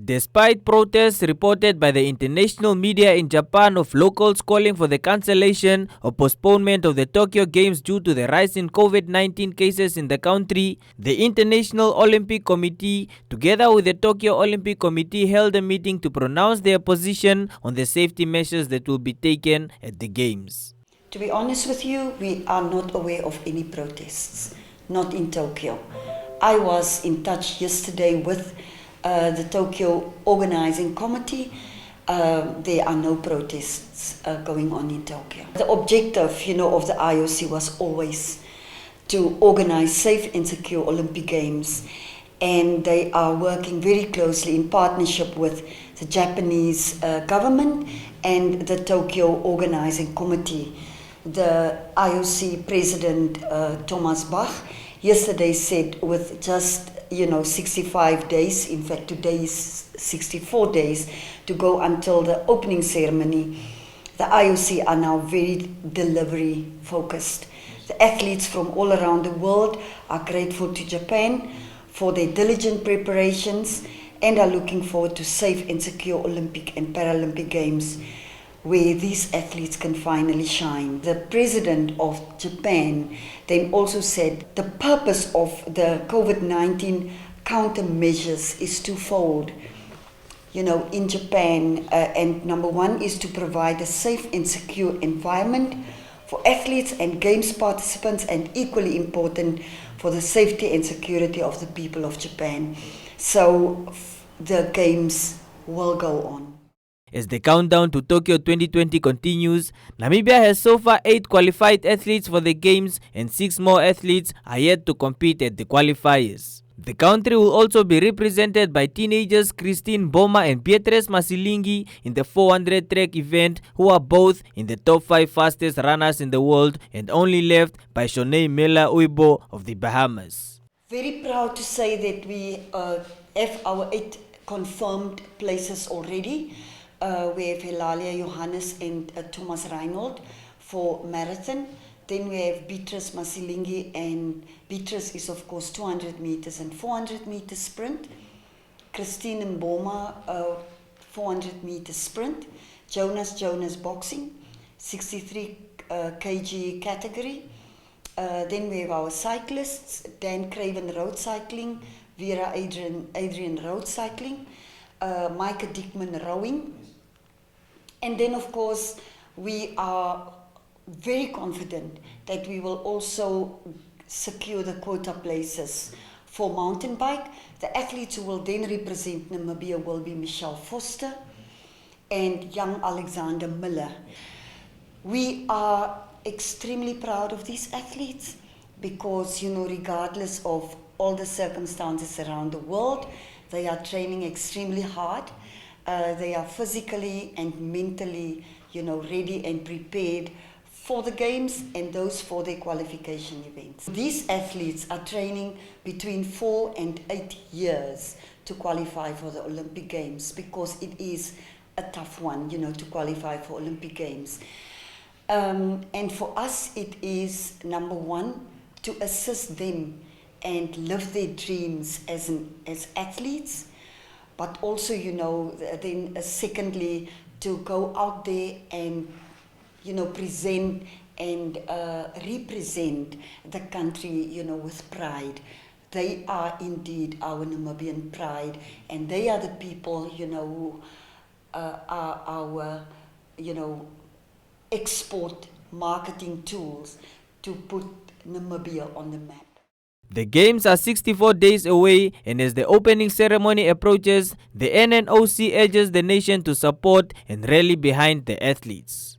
Despite protests reported by the international media in Japan of locals calling for the cancellation or postponement of the Tokyo Games due to the rise in COVID-19 cases in the country, the International Olympic Committee, together with the Tokyo Olympic Committee, held a meeting to pronounce their position on the safety measures that will be taken at the Games. To be honest with you, we are not aware of any protests, not in Tokyo. I was in touch yesterday with the Tokyo Organizing Committee. There are no protests going on in Tokyo. The objective, of the IOC was always to organize safe and secure Olympic Games, and they are working very closely in partnership with the Japanese government and the Tokyo Organizing Committee. The IOC President Thomas Bach yesterday said with just 65 days, in fact today is 64 days to go until the opening ceremony, the IOC are now very delivery focused. The athletes from all around the world are grateful to Japan for their diligent preparations and are looking forward to safe and secure Olympic and Paralympic Games where these athletes can finally shine. The president of Japan then also said the purpose of the COVID-19 countermeasures is twofold. In Japan, and number one is to provide a safe and secure environment for athletes and Games participants, and equally important for the safety and security of the people of Japan. So the Games will go on. As the countdown to Tokyo 2020 continues, Namibia has so far 8 qualified athletes for the Games and 6 more athletes are yet to compete at the qualifiers. The country will also be represented by teenagers Christine Boma and Beatrice Masilingi in the 400 track event, who are both in the top 5 fastest runners in the world and only left by Shonei Mela Uibo of the Bahamas. Very proud to say that we have our 8 confirmed places already. We have Hilalia Johannes and Thomas Reinhold for marathon. Then we have Beatrice Masilingi, and Beatrice is of course 200 meters and 400 meters sprint. Christine Mboma, 400 meters sprint. Jonas boxing, 63 kg category. Then we have our cyclists, Dan Craven road cycling, Vera Adrian road cycling, Micah Dickman rowing. And then of course we are very confident that we will also secure the quota places for mountain bike. The athletes who will then represent Namibia will be Michelle Foster and young Alexander Miller. We are extremely proud of these athletes because, regardless of all the circumstances around the world, they are training extremely hard. They are physically and mentally, ready and prepared for the Games and those for their qualification events. These athletes are training between 4 and 8 years to qualify for the Olympic Games, because it is a tough one, to qualify for Olympic Games. And for us, it is number one, to assist them and live their dreams as athletes, but also, then secondly, to go out there and, present and represent the country, with pride. They are indeed our Namibian pride, and they are the people, who are our, export marketing tools to put Namibia on the map. The Games are 64 days away, and as the opening ceremony approaches, the NNOC urges the nation to support and rally behind the athletes.